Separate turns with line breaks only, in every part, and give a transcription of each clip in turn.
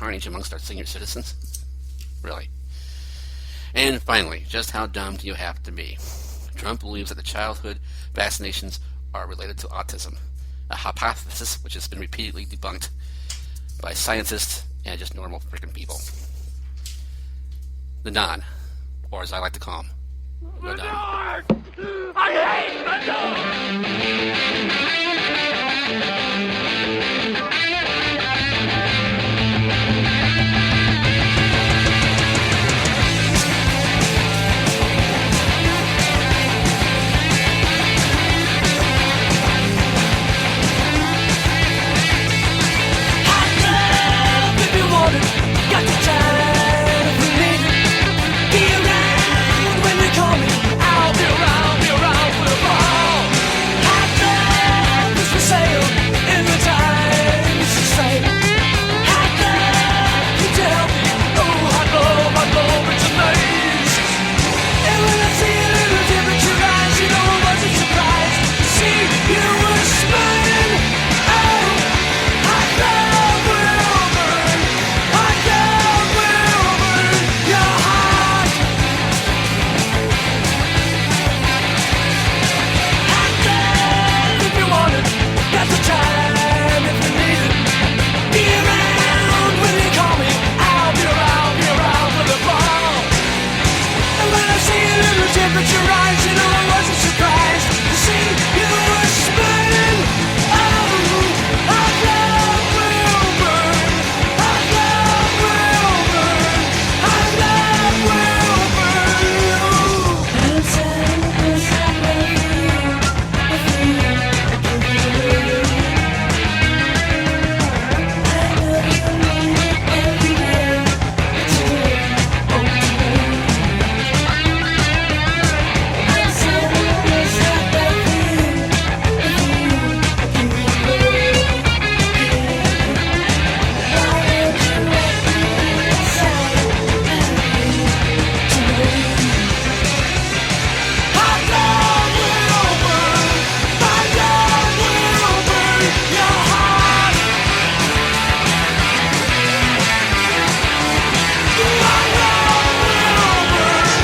carnage amongst our senior citizens? Really? And finally, just how dumb do you have to be? Trump believes that the childhood vaccinations are related to autism, a hypothesis which has been repeatedly debunked by scientists and just normal freaking people. The Don, or as I like to call him, the Don.
I hate the Don!
Got the time if you need it. Be around when you call me. I'll be around for the ball. Hot love is for sale in the Times to say. Hot love, can you help me? Oh, hot love, it's amazing. And when I see a little temperature rise, you know I wasn't surprised to see you were smiling. Oh, hot love will burn. Hot love will burn your heart. Hot love if you want it. Got the time if you need it. Be around when you call me. I'll be around for the ball. And when I see a little temperature rise, you know I wasn't surprised to see you were smiling. Oh, hot love will burn. Hot love will burn. Hot love will burn. And send this away if you give it away. I know you need it every day. It's here, oh today. And send this away if you give it away. Why don't you let me inside today? Hot love will burn. Hot love will burn your heart. Hot love will burn.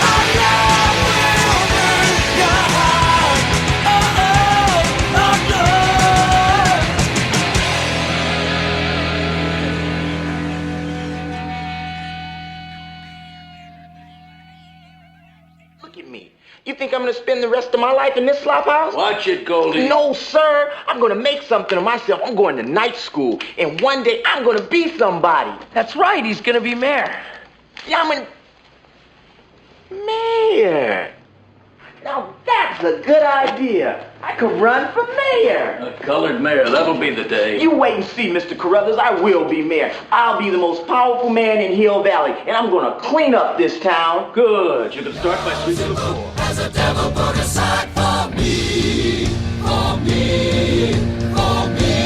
Hot love will burn your heart. Oh, love.
Look at me. You think I'm gonna spend the rest of my life in this slop house?
Watch it, Goldie.
No, sir. I'm gonna make something of myself. I'm going to night school. And one day I'm gonna be somebody.
That's right, he's gonna be mayor.
Yeah, I'm mayor. Now that's a good idea. I could run for mayor.
A colored mayor, that'll be the day.
You wait and see, Mr. Carruthers. I will be mayor. I'll be the most powerful man in Hill Valley, and I'm gonna clean up this town.
Good. You can start by sweeping the floor.
As a devil put aside for me, for me, for me.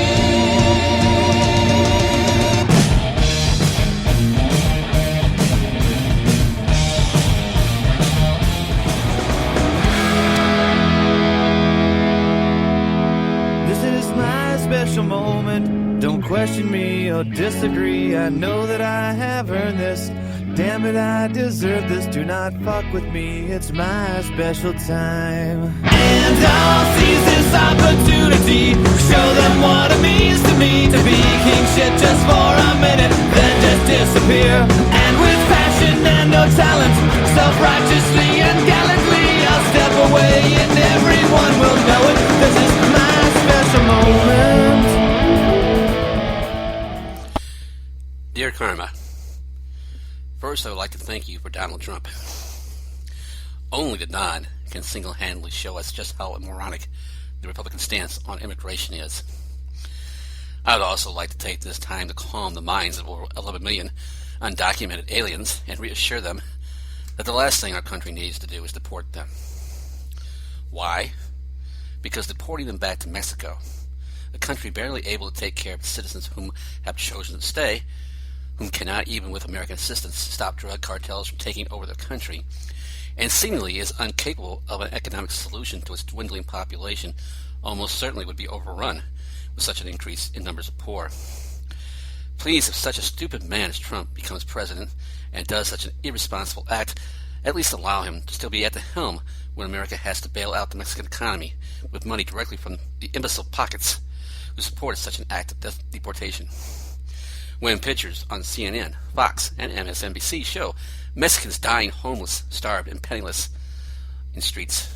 This is my special moment. Don't question me or disagree. I know that I have earned this. Damn it, I deserve this. Do not fuck with me. It's my special time. And I'll seize this opportunity to show them what it means to me to be king shit just for a minute, then just disappear. And with passion and no talent, self-righteously and gallantly, I'll step away and everyone will know it. This is my special moment.
Dear Karma, first I would like to thank you for Donald Trump. Only the Don can single-handedly show us just how moronic the Republican stance on immigration is. I would also like to take this time to calm the minds of over 11 million undocumented aliens and reassure them that the last thing our country needs to do is deport them. Why? Because deporting them back to Mexico, a country barely able to take care of the citizens whom have chosen to stay, whom cannot, even with American assistance, stop drug cartels from taking over their country, and seemingly is incapable of an economic solution to its dwindling population, almost certainly would be overrun with such an increase in numbers of poor. Please, if such a stupid man as Trump becomes president and does such an irresponsible act, at least allow him to still be at the helm when America has to bail out the Mexican economy with money directly from the imbecile pockets who supported such an act of deportation. When pictures on CNN, Fox, and MSNBC show Mexicans dying homeless, starved, and penniless in streets.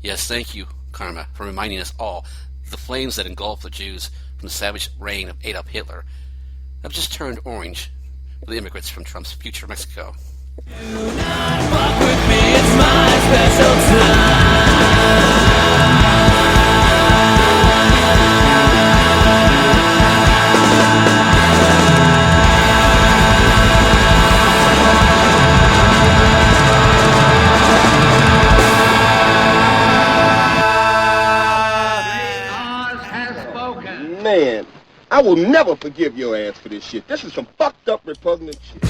Yes, thank you, Karma, for reminding us all that the flames that engulfed the Jews from the savage reign of Adolf Hitler have just turned orange for the immigrants from Trump's future Mexico.
Fuck with me, it's my special time.
Man, I will never forgive your ass for this shit. This is some fucked up, repugnant shit.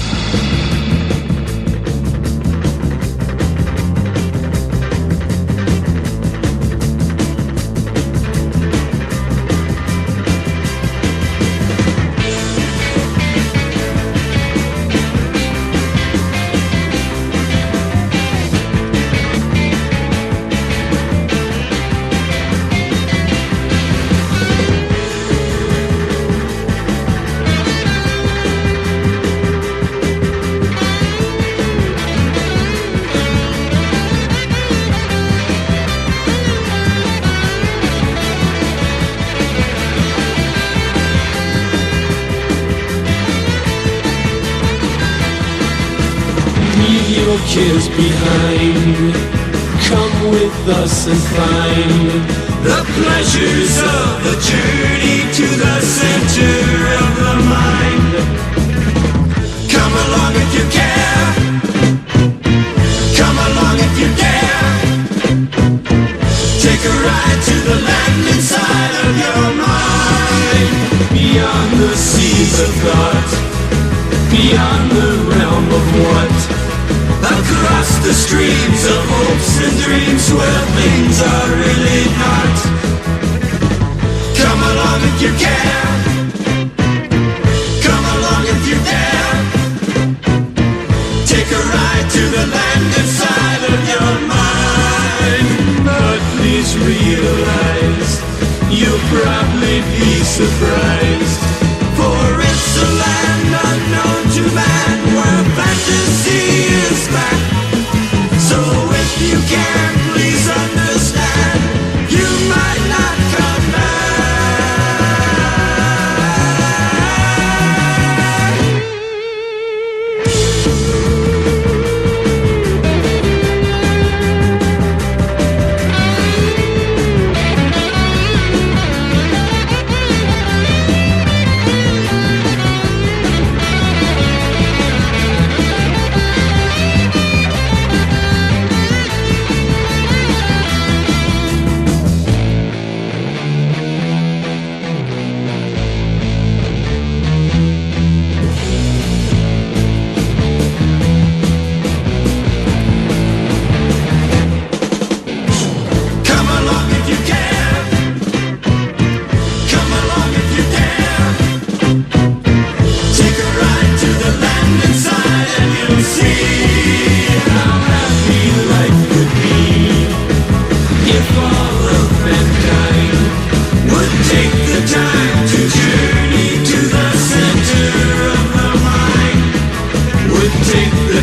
Kids behind, come with us and find the pleasures of the journey to the center of the mind. Come along if you care, come along if you dare. Take a ride to the land inside of your mind, beyond the seas of thought, beyond the realm of what. Across the streams of hopes and dreams where things are really not. Come along if you care, come along if you dare. Take a ride to the land inside of your mind. But please realize you'll probably be surprised, for it's a land unknown to man where fantasy is back. So if you can, please understand, you might not come back.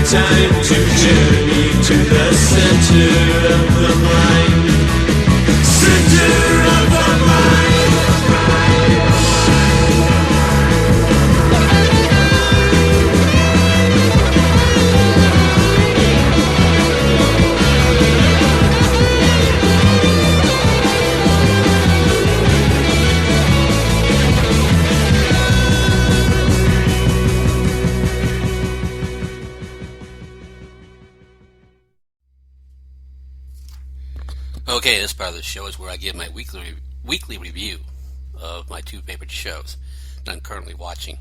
Time to journey to the center of the mind. Center of the mind.
Okay, this part of the show is where I give my weekly review of my two favorite shows that I'm currently watching,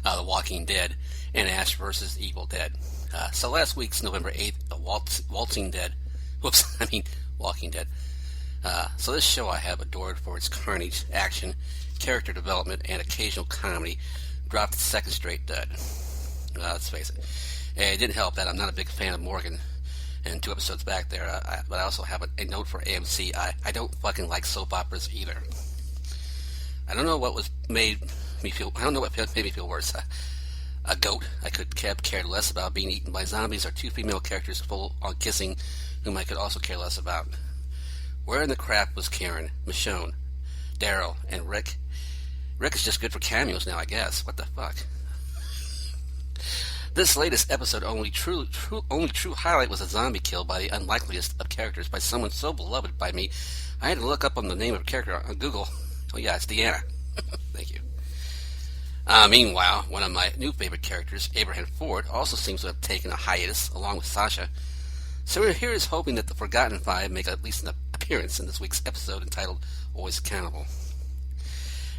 The Walking Dead and Ash vs. Evil Dead. So last week's November 8th, Walking Dead. So this show I have adored for its carnage, action, character development and occasional comedy dropped its second straight dud. Let's face it. It didn't help that I'm not a big fan of Morgan. And 2 episodes back there, but I also have a note for AMC. I don't fucking like soap operas either. I don't know what made me feel worse. A goat I could have cared less about being eaten by zombies, or 2 female characters full on kissing whom I could also care less about. Where in the crap was Karen, Michonne, Daryl, and Rick? Rick is just good for cameos now, I guess. What the fuck? This latest episode only true highlight was a zombie kill by the unlikeliest of characters by someone so beloved by me, I had to look up on the name of a character on Google. Oh yeah, it's Deanna. Thank you. Meanwhile, one of my new favorite characters, Abraham Ford, also seems to have taken a hiatus along with Sasha. So we're here is hoping that the Forgotten Five make at least an appearance in this week's episode entitled Always Accountable.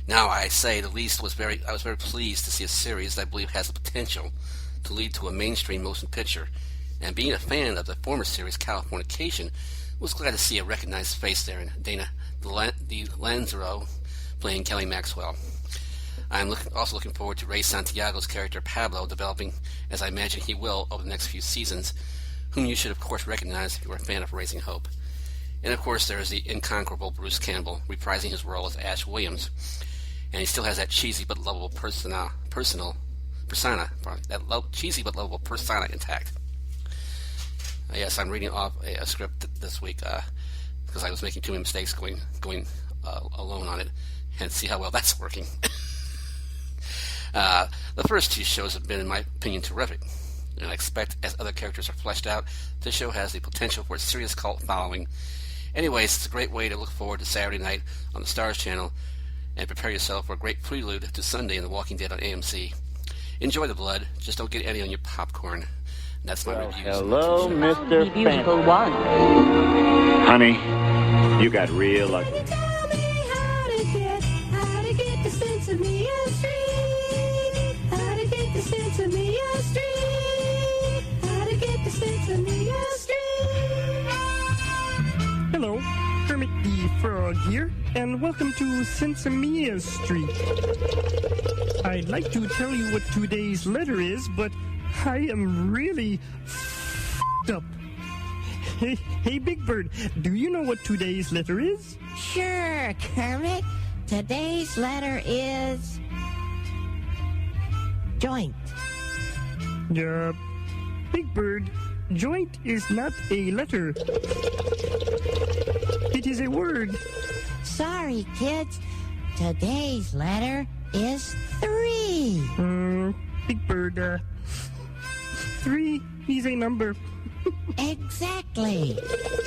Now, I say the least I was very pleased to see a series that I believe has the potential to lead to a mainstream motion picture, and being a fan of the former series Californication, was glad to see a recognized face there in Dana DeLanzaro playing Kelly Maxwell. I'm also looking forward to Ray Santiago's character Pablo developing, as I imagine he will over the next few seasons, whom you should of course recognize if you are a fan of Raising Hope. And of course there is the incomparable Bruce Campbell reprising his role as Ash Williams, and he still has that cheesy but lovable persona intact. Yes, I'm reading off a script this week because I was making too many mistakes going alone on it, and see how well that's working. The first 2 shows have been, in my opinion, terrific, and I expect as other characters are fleshed out, this show has the potential for a serious cult following. Anyways, it's a great way to look forward to Saturday night on the Stars channel and prepare yourself for a great prelude to Sunday in The Walking Dead on AMC. Enjoy the blood, just don't get any on your popcorn. And that's my reviews.
Hello, Mr.
Beautiful one.
Honey, you got real ugly.
Tell me how to get the sense of me street. How to get the sense of me street. How to get the sense of me street.
Hello, Kermit the Frog here, and welcome to Sensimia Street. I'd like to tell you what today's letter is, but I am really f***ed up. Hey, Big Bird, do you know what today's letter is?
Sure, Kermit. Today's letter is joint.
Big Bird, joint is not a letter. It is a word.
Sorry, kids. Today's letter is 3.
Big Bird, 3 is a number.
Exactly.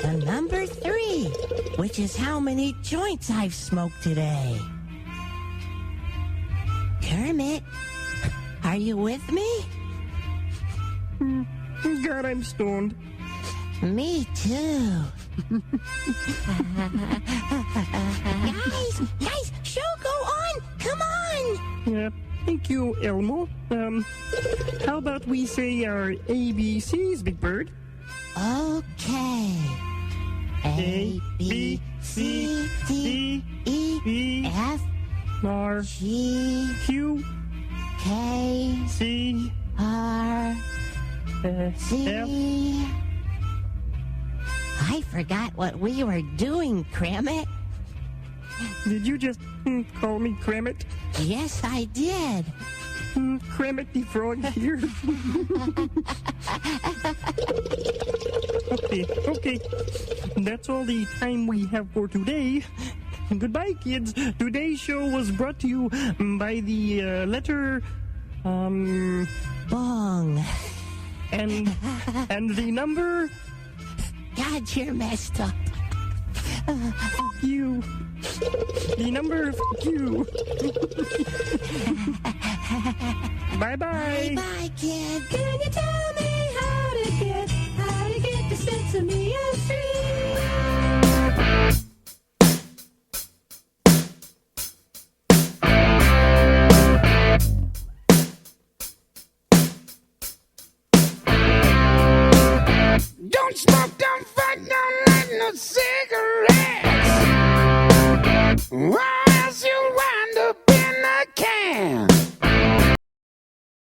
The number 3, which is how many joints I've smoked today. Kermit, are you with me?
God, I'm stoned.
Me too. Guys, show go on. Come on.
Thank you, Elmo. How about we say our ABCs, Big Bird?
Okay. A, B, C, D, E, F,
R,
G,
Q,
K,
C,
R, C.
F.
I forgot what we were doing, Kermit.
Did you just call me Kramit?
Yes, I did.
Kramit the Frog here. Okay. That's all the time we have for today. Goodbye, kids. Today's show was brought to you by the letter,
Bong.
And the number...
God, you're messed up.
Fuck you. The number fuck you. Bye-bye.
Bye, kid.
Can you tell me how to get the sense of me street?